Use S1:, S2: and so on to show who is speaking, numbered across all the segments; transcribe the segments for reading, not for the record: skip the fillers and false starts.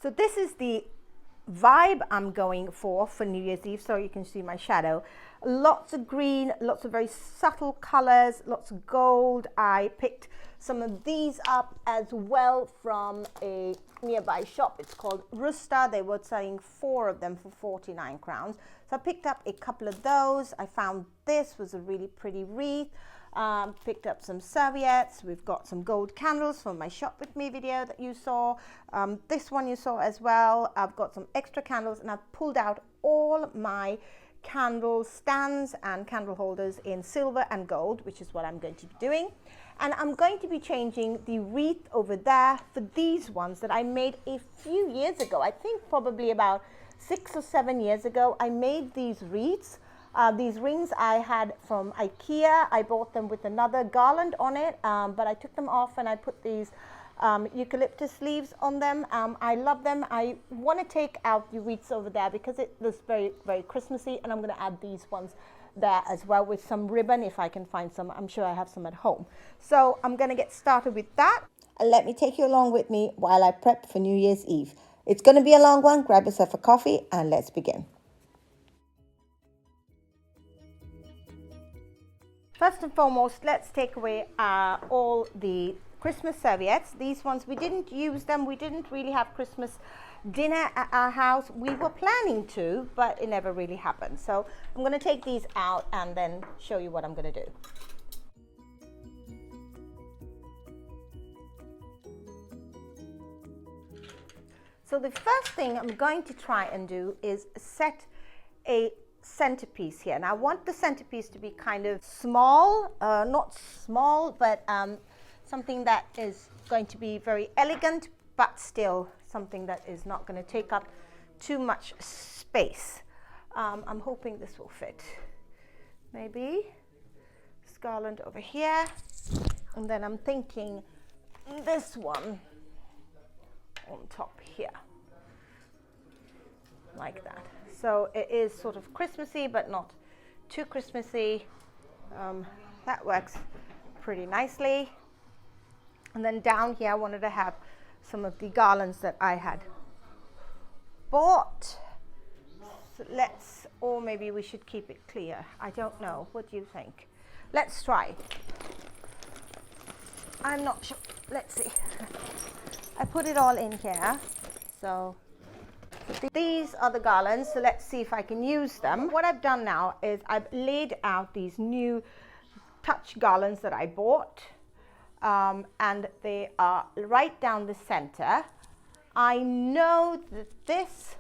S1: So this is the vibe I'm going for New Year's Eve. So you can see my shadow. Lots of green, lots of very subtle colors, lots of gold. I picked some of these up as well from a nearby shop. It's called Rusta. They were selling 4 of them for 49 crowns. So I picked up a couple of those. I found this was a really pretty wreath. Picked up some serviettes. We've got some gold candles from my shop with me video that you saw. This one you saw as well. I've got some extra candles, and I've pulled out all my candle stands and candle holders in silver and gold, which is what I'm going to be doing. And I'm going to be changing the wreath over there for these ones that I made a few years ago. I think probably about 6 or 7 years ago. I made these wreaths. These rings I had from IKEA. I bought them with another garland on it, but I took them off and I put these eucalyptus leaves on them. I love them. I want to take out the wreaths over there because it looks very, very Christmassy, and I'm going to add these ones there as well with some ribbon if I can find some. I'm sure I have some at home. So I'm going to get started with that. And let me take you along with me while I prep for New Year's Eve. It's going to be a long one. Grab yourself a coffee and let's begin. First and foremost, let's take away all the Christmas serviettes. These ones, we didn't use them. We didn't really have Christmas dinner at our house. We were planning to, but it never really happened. So I'm going to take these out and then show you what I'm going to do. So the first thing I'm going to try and do is set a centerpiece here. And I want the centerpiece to be kind of small, not small, but something that is going to be very elegant, but still something that is not going to take up too much space. I'm hoping this will fit. Maybe this garland over here, and then I'm thinking this one on top here, like that. So it is sort of Christmassy, but not too Christmassy. That works pretty nicely. And then down here, I wanted to have some of the garlands that I had bought. So let's, or maybe we should keep it clear. I don't know. What do you think? Let's try. I'm not sure. Let's see. I put it all in here. So these are the garlands. So let's see if I can use them. What I've done now is I've laid out these new touch garlands that I bought. And they are right down the center. I know that this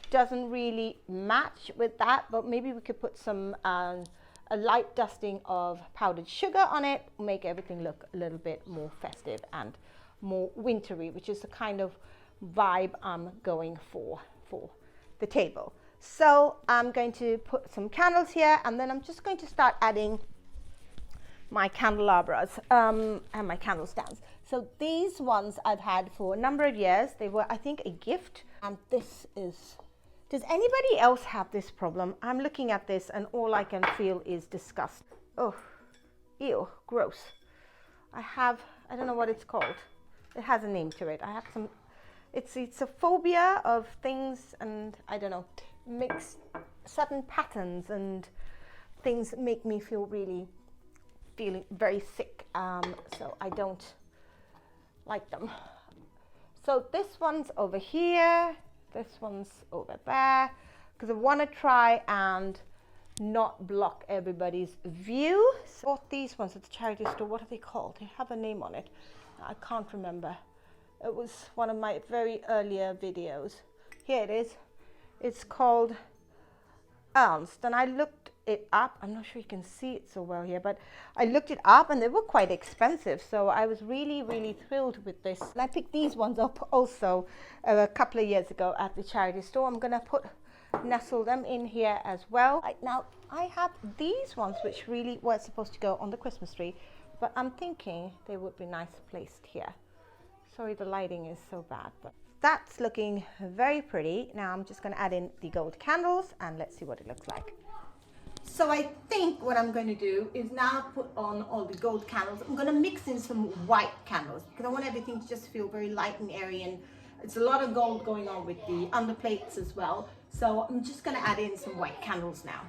S1: doesn't really match with that, but maybe we could put some a light dusting of powdered sugar on it, make everything look a little bit more festive and more wintry, which is the kind of vibe I'm going for the table. So I'm going to put some candles here, and then I'm just going to start adding my candelabras and my candle stands. So these ones I've had for a number of years. They were, I think, a gift. And this is, does anybody else have this problem? I'm looking at this and all I can feel is disgust. Oh, ew, gross. I don't know what it's called. It has a name to it. I have some, it's a phobia of things, and I don't know, makes certain patterns and things make me feeling very sick, so I don't like them. So this one's over here, this one's over there, because I want to try and not block everybody's view. So I bought these ones at the charity store. What are they called? They have a name on it. I can't remember. It was one of my very earlier videos. Here it is. It's called Ernst, and I looked it up. I'm not sure you can see it so well here, but I looked it up and they were quite expensive, so I was really, really thrilled with this. And I picked these ones up also a couple of years ago at the charity store. I'm gonna nestle them in here as well. Right now I have these ones which really were supposed to go on the Christmas tree, but I'm thinking they would be nice placed here. Sorry, the lighting is so bad, but that's looking very pretty. Now I'm just going to add in the gold candles and let's see what it looks like. So I think what I'm going to do is now put on all the gold candles. I'm going to mix in some white candles because I want everything to just feel very light and airy It's a lot of gold going on with the underplates as well. So I'm just going to add in some white candles now.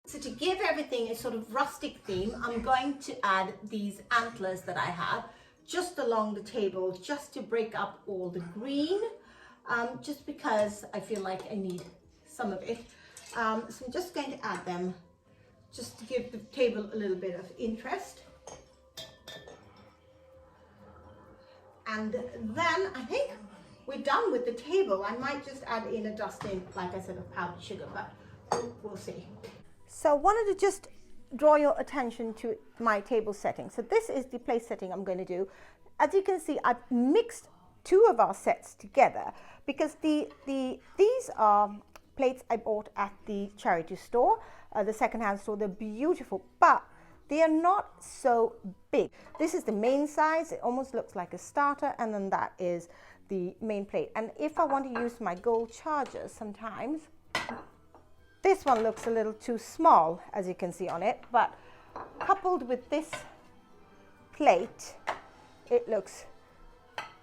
S1: So to give everything a sort of rustic theme, I'm going to add these antlers that I have just along the table, just to break up all the green, just because I feel like I need some of it. So I'm just going to add them just to give the table a little bit of interest. And then I think we're done with the table. I might just add in a dusting, like I said, of powdered sugar, but we'll see. So I wanted to just draw your attention to my table setting. So this is the place setting I'm going to do. As you can see, I've mixed two of our sets together because these are plates I bought at the charity store, the secondhand store. They're beautiful, but they are not so big. This is the main size. It almost looks like a starter, and then that is the main plate. And if I want to use my gold chargers, sometimes this one looks a little too small, as you can see on it, but coupled with this plate, it looks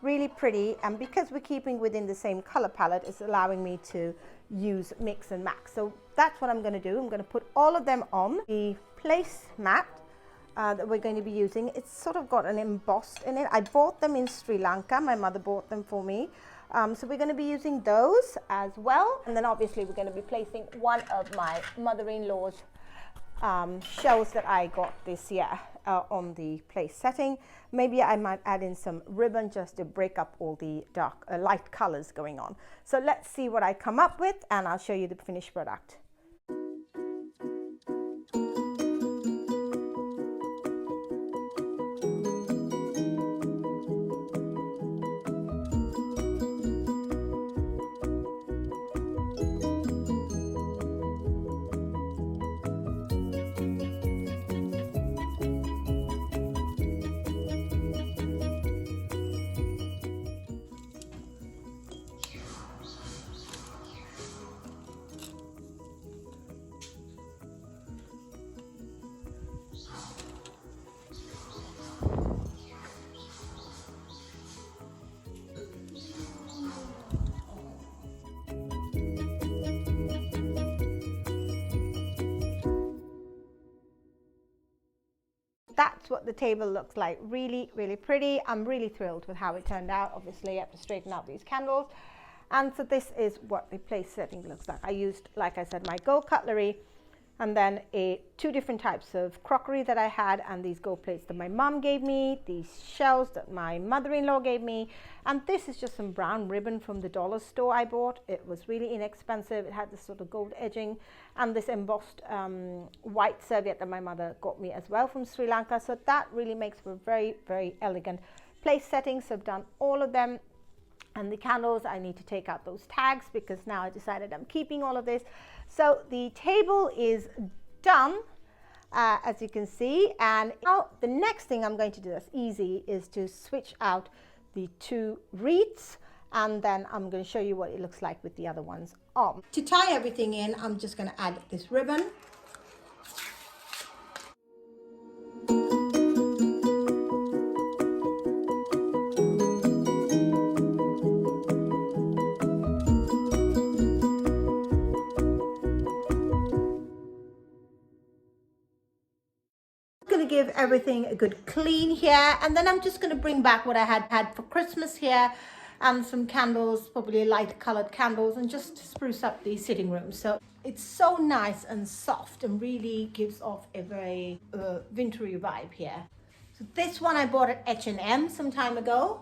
S1: really pretty. And because we're keeping within the same color palette, it's allowing me to use mix and match. So that's what I'm going to do. I'm going to put all of them on the placemat that we're going to be using. It's sort of got an embossed in it. I bought them in Sri Lanka. My mother bought them for me. So we're going to be using those as well. And then obviously we're going to be placing one of my mother-in-law's shells that I got this year on the place setting. Maybe I might add in some ribbon just to break up all the dark, light colors going on. So let's see what I come up with, and I'll show you the finished product. That's what the table looks like. Really, really pretty. I'm really thrilled with how it turned out. Obviously, I have to straighten out these candles. And so this is what the place setting looks like. I used, like I said, my gold cutlery, and then two different types of crockery that I had, and these gold plates that my mom gave me, these shells that my mother-in-law gave me, and this is just some brown ribbon from the dollar store I bought. It was really inexpensive. It had this sort of gold edging, and this embossed white serviette that my mother got me as well from Sri Lanka. So that really makes for a very, very elegant place setting. So I've done all of them. And the candles, I need to take out those tags because now I decided I'm keeping all of this. So the table is done, as you can see. And now the next thing I'm going to do that's easy is to switch out the two wreaths, and then I'm going to show you what it looks like with the other ones on. To tie everything in, I'm just going to add this ribbon. Give everything a good clean here, and then I'm just going to bring back what I had for Christmas here, and some candles, probably light colored candles, and just spruce up the sitting room. So it's so nice and soft and really gives off a very wintry vibe here. So this one I bought at H&M some time ago.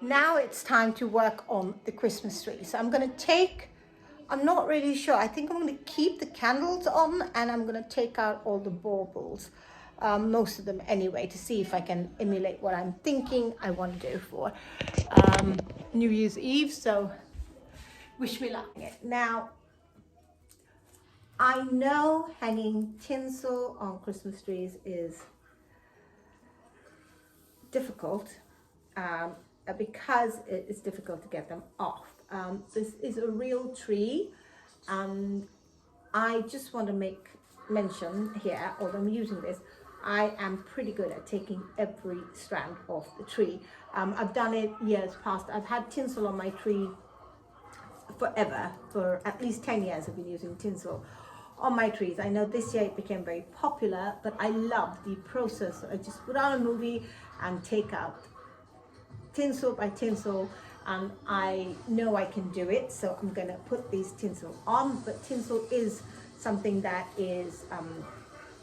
S1: Now it's time to work on the Christmas tree. So I'm going to take, I'm not really sure, I think I'm going to keep the candles on, and I'm going to take out all the baubles, most of them anyway, to see if I can emulate what I'm thinking I want to do for New Year's Eve. So wish me luck. Now, I know hanging tinsel on Christmas trees is difficult. because it's difficult to get them off. This is a real tree, and I just want to make mention here, although I'm using this, I am pretty good at taking every strand off the tree. I've done it years past. I've had tinsel on my tree forever. For at least 10 years I've been using tinsel on my trees. I know this year it became very popular, but I love the process. I just put on a movie and take out tinsel by tinsel, and I know I can do it, so I'm gonna put these tinsel on. But tinsel is something that is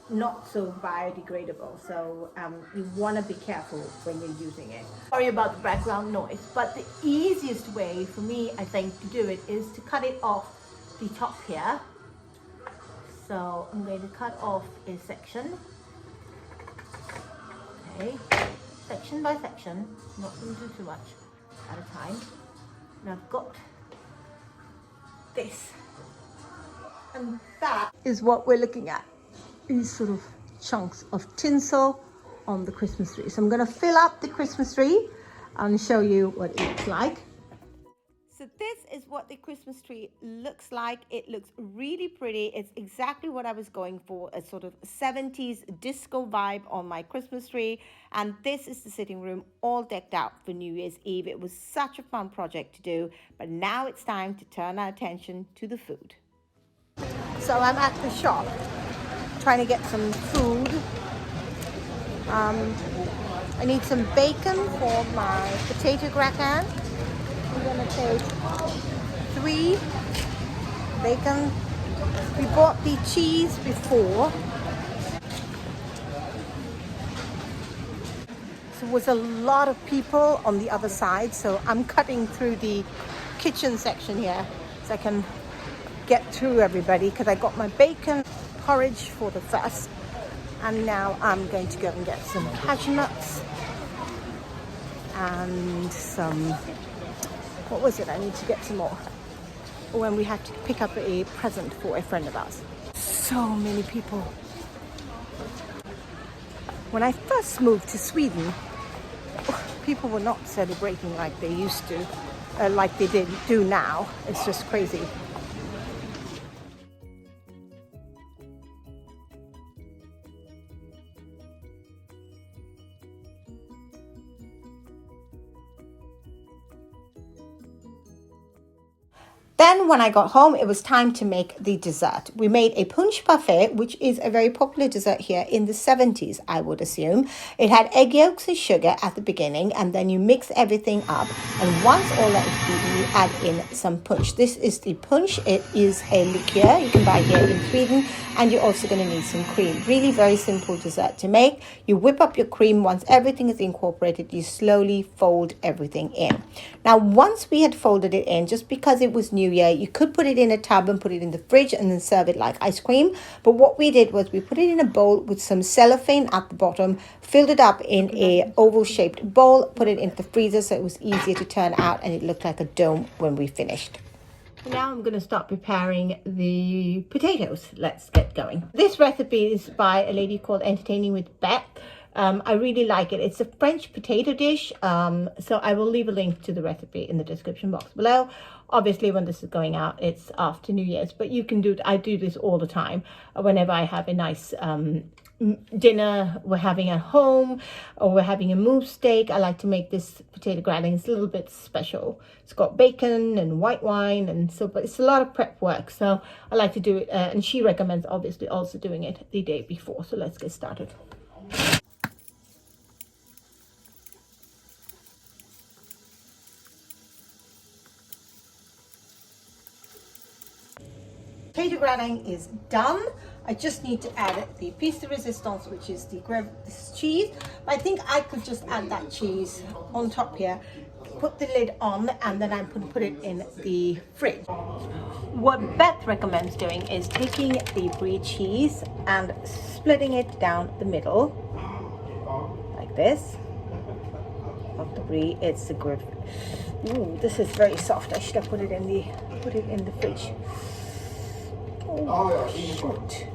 S1: not so biodegradable, so you want to be careful when you're using it. Sorry about the background noise, but the easiest way for me, I think, to do it is to cut it off the top here. So I'm going to cut off a section, okay, section by section, not going to do too much at a time. And I've got this, and that is what we're looking at. These sort of chunks of tinsel on the Christmas tree. So I'm going to fill up the Christmas tree and show you what it looks like. So this is what the Christmas tree looks like. It looks really pretty. It's exactly what I was going for, a sort of 70s disco vibe on my Christmas tree. And this is the sitting room all decked out for New Year's Eve. It was such a fun project to do, but now it's time to turn our attention to the food. So I'm at the shop trying to get some food. I need some bacon for my potato gratin. I'm gonna take 3 bacon. We bought the cheese before. So there was a lot of people on the other side, so I'm cutting through the kitchen section here so I can get through everybody, because I got my bacon porridge for the first, and now I'm going to go and get some cashew nuts and some, what was it? I need to get some more when we had to pick up a present for a friend of ours. So many people. When I first moved to Sweden, people were not celebrating like they used to, like they do now. It's just crazy. Then when I got home, it was time to make the dessert. We made a punsch parfait, which is a very popular dessert here in the 70s, I would assume. It had egg yolks and sugar at the beginning, and then you mix everything up. And once all that is beaten, you add in some punch. This is the punch. It is a liqueur you can buy here in Sweden, and you're also going to need some cream. Really very simple dessert to make. You whip up your cream. Once everything is incorporated, you slowly fold everything in. Now, once we had folded it in, just because it was New Year, you could put it in a tub and put it in the fridge and then serve it like ice cream. But what we did was we put it in a bowl with some cellophane at the bottom, filled it up in a oval shaped bowl, put it into the freezer so it was easier to turn out, and it looked like a dome when we finished. Now I'm going to start preparing the potatoes. Let's get going. This recipe is by a lady called Entertaining with Beth. I really like it. It's a French potato dish, so I will leave a link to the recipe in the description box below. Obviously, when this is going out, it's after New Year's, but you can do it. I do this all the time whenever I have a nice dinner we're having at home, or we're having a mousse steak. I like to make this potato gratin. It's a little bit special. It's got bacon and white wine, and so, but it's a lot of prep work, so I like to do it, and she recommends obviously also doing it the day before. So let's get started. Potato gratin is done. I just need to add the piece de resistance, which is this cheese. I think I could just add that cheese on top here, put the lid on, and then I'm going to put it in the fridge. What Beth recommends doing is taking the brie cheese and splitting it down the middle, like this. Of the brie, it's the grip. Ooh, this is very soft. I should have put it in the fridge. Oh, shoot.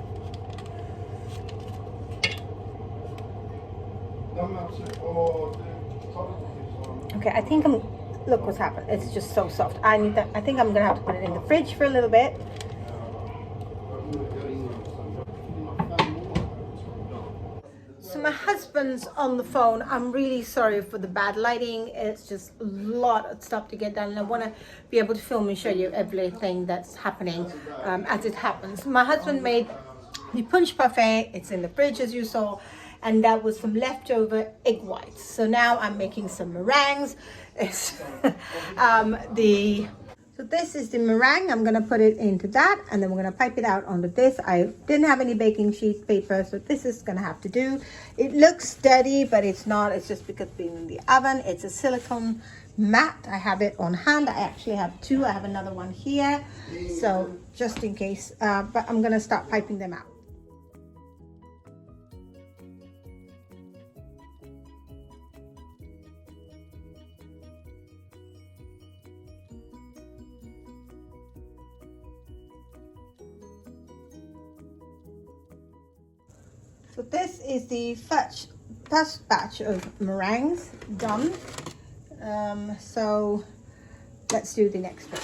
S1: Okay, I think look what's happened. It's just so soft. I think I'm gonna have to put it in the fridge for a little bit. So my husband's on the phone. I'm really sorry for the bad lighting. It's just a lot of stuff to get done, and I want to be able to film and show you everything that's happening as it happens. My husband made the punch parfait. It's in the fridge, as you saw, and that was some leftover egg whites. So now I'm making some meringues. It's So this is the meringue. I'm gonna put it into that, and then we're gonna pipe it out onto this. I didn't have any baking sheet paper, so this is gonna have to do. It looks dirty, but it's not. It's just because being in the oven. It's a silicone mat. I have it on hand. I actually have two. I have another one here, so just in case. But I'm gonna start piping them out. So this is the first batch of meringues done. So let's do the next one.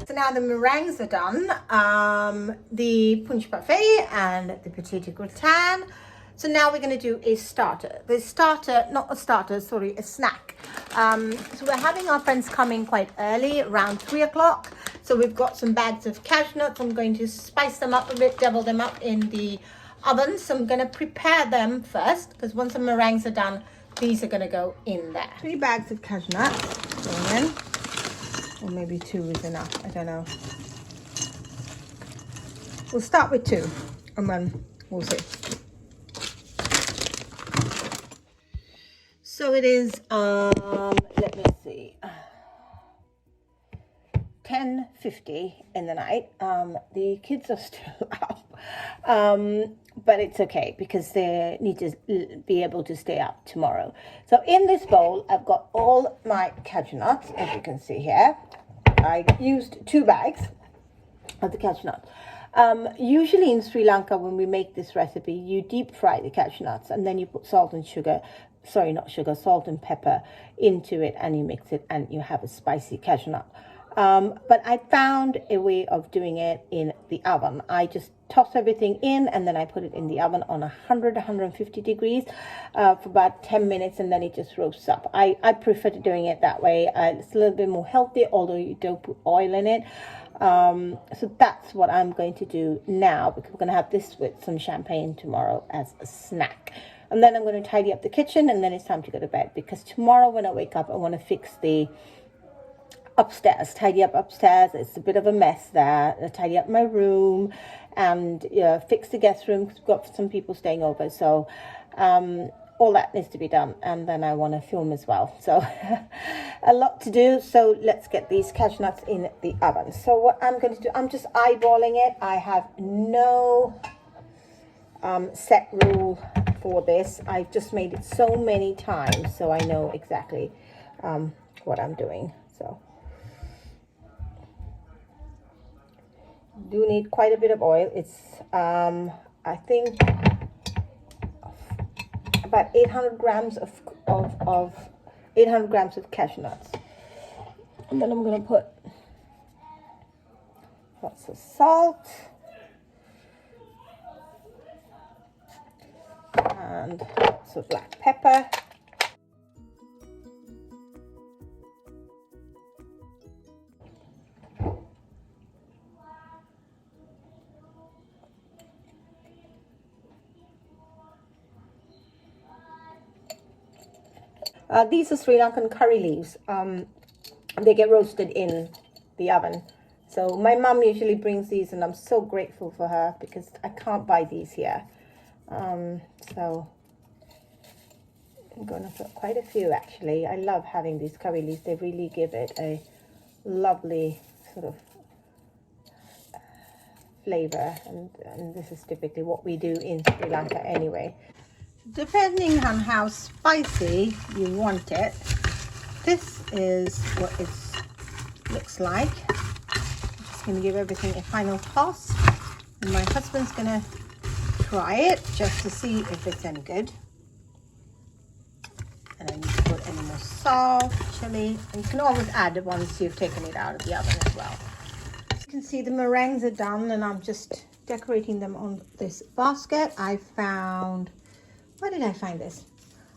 S1: So now the meringues are done, the punch parfait and the petit gratin. So now we're going to do a starter. The starter, not a starter, sorry, a snack. So we're having our friends coming quite early, around 3 o'clock. So we've got some bags of cashew nuts. I'm going to spice them up a bit, double them up in the oven. So I'm going to prepare them first, because once the meringues are done, these are going to go in there. 3 bags of cashew nuts going in. Or maybe 2 is enough, I don't know. We'll start with 2 and then we'll see. So it is, let me see, 10:50 in the night. The kids are still up, but it's okay because they need to be able to stay up tomorrow. So in this bowl, I've got all my cashew nuts, as you can see here. I used 2 bags of the cashew nuts. Usually in Sri Lanka, when we make this recipe, you deep fry the cashew nuts and then you put salt and sugar, sorry, not sugar, salt and pepper into it, and you mix it and you have a spicy cashew nut. But I found a way of doing it in the oven. I just toss everything in and then I put it in the oven on 150 degrees for about 10 minutes, and then it just roasts up. I prefer doing it that way. It's a little bit more healthy, although you don't put oil in it. So that's what I'm going to do now, because we're going to have this with some champagne tomorrow as a snack. And then I'm going to tidy up the kitchen, and then it's time to go to bed, because tomorrow when I wake up, I want to fix the upstairs, tidy up upstairs. It's a bit of a mess there. I tidy up my room and fix the guest room, because we've got some people staying over. So all that needs to be done, and then I want to film as well. So a lot to do. So let's get these cashew nuts in the oven. So what I'm going to do, I'm just eyeballing it. I have no set rule for this. I've just made it so many times, so I know exactly what I'm doing. So do need quite a bit of oil. It's I think about 800 grams of 800 grams of cashew nuts, and then I'm going to put lots of salt and lots of black pepper. These are Sri Lankan curry leaves. They get roasted in the oven. So my mum usually brings these, and I'm so grateful for her because I can't buy these here. So I'm going to put quite a few actually. I love having these curry leaves. They really give it a lovely sort of flavor, and this is typically what we do in Sri Lanka anyway. Depending on how spicy you want it, this is what it looks like. I'm just going to give everything a final toss, and my husband's going to try it just to see if it's any good. And I need to put any more salt, chili, and you can always add it once you've taken it out of the oven as well. As you can see, the meringues are done, and I'm just decorating them on this basket. I found, where did I find this?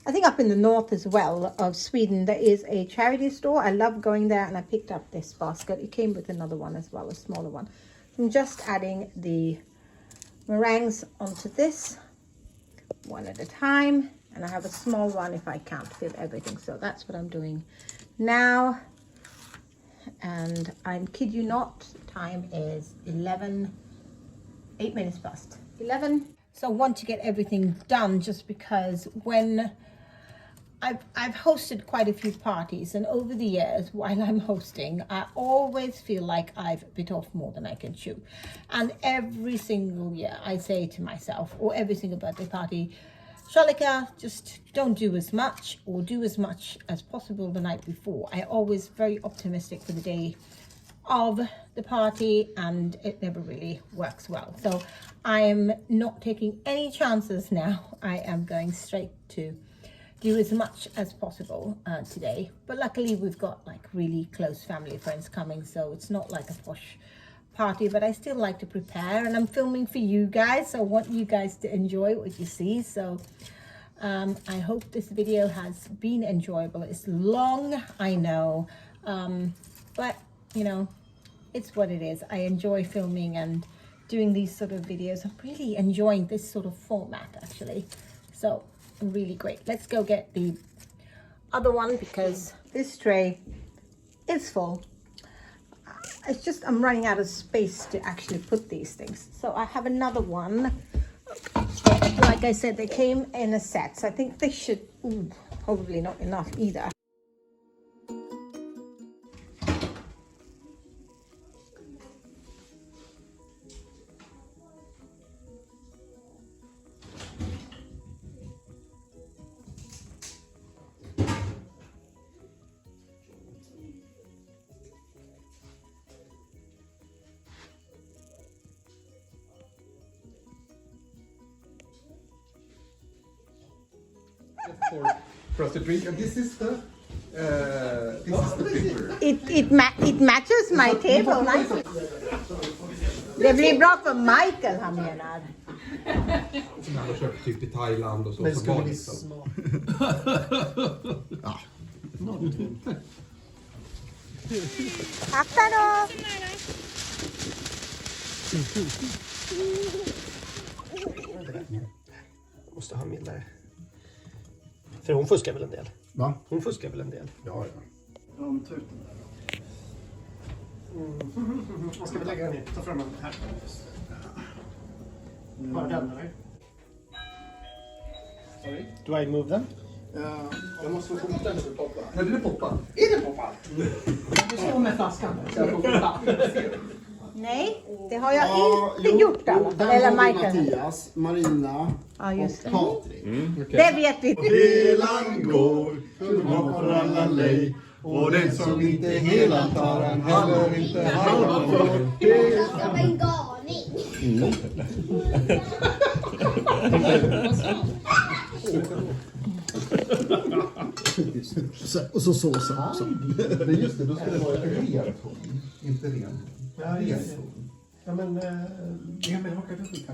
S1: I think up in the north as well of Sweden, there is a charity store. I love going there, and I picked up this basket. It came with another one as well, a smaller one. So I'm just adding the meringues onto this one at a time, and I have a small one if I can't fit everything. So that's what I'm doing now. And I kid you not, time is 8 minutes past 11. So I want to get everything done, just because when I've hosted quite a few parties, and over the years while I'm hosting, I always feel like I've bit off more than I can chew. And every single year I say to myself, or every single birthday party, Shalika, just don't do as much, or do as much as possible the night before. I always very optimistic for the day of the party, and it never really works well. So I am not taking any chances now. I am going straight to do as much as possible today. But luckily we've got like really close family friends coming, so it's not like a posh party, but I still like to prepare, and I'm filming for you guys, so I want you guys to enjoy what you see. So I hope this video has been enjoyable. It's long, I know, but you know, it's what it is. I enjoy filming and doing these sort of videos. I'm really enjoying this sort of format actually, so really great. Let's go get the other one, because this tray is full. It's just I'm running out of space to actually put these things. So I have another one. Like I said, they came in a set, so I think they should, probably not enough either.
S2: For us to drink, and this is the paper.
S1: It matches my table nicely. Det blir bra för Michael, han menar.
S2: Som han har köpt typ i Thailand och så.
S3: Men skulle vi smaka?
S2: Ja.
S1: Akta då!
S3: Måste ha mildare. För hon fuskar väl en del?
S2: Va?
S3: Hon fuskar väl en del?
S2: Ja.
S3: Man ska väl lägga den ner. Ta fram den här. Bara den eller? Sorry. Do I move them?
S2: Jag måste få upp den för poppa. Nej, det är poppa.
S3: Är det poppa?
S1: Du står med flaskan. Nej, det har jag inte gjort alla. Eller Michael.
S4: Mattias, Marina
S1: just det.
S4: Patrik.
S1: Det vet vi.
S4: Helan går, man får alla lej. Och den som inte helan tar han heller inte halva får.
S5: Jag var en galning.
S4: Och så såsen också.
S2: Men just det, då ska det vara ren ton. Inte ren.
S3: Ja, just det. Ja, men...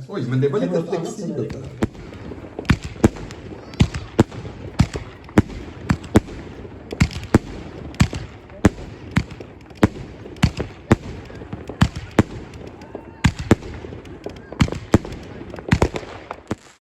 S2: Oj, men det var lite flexibelt där.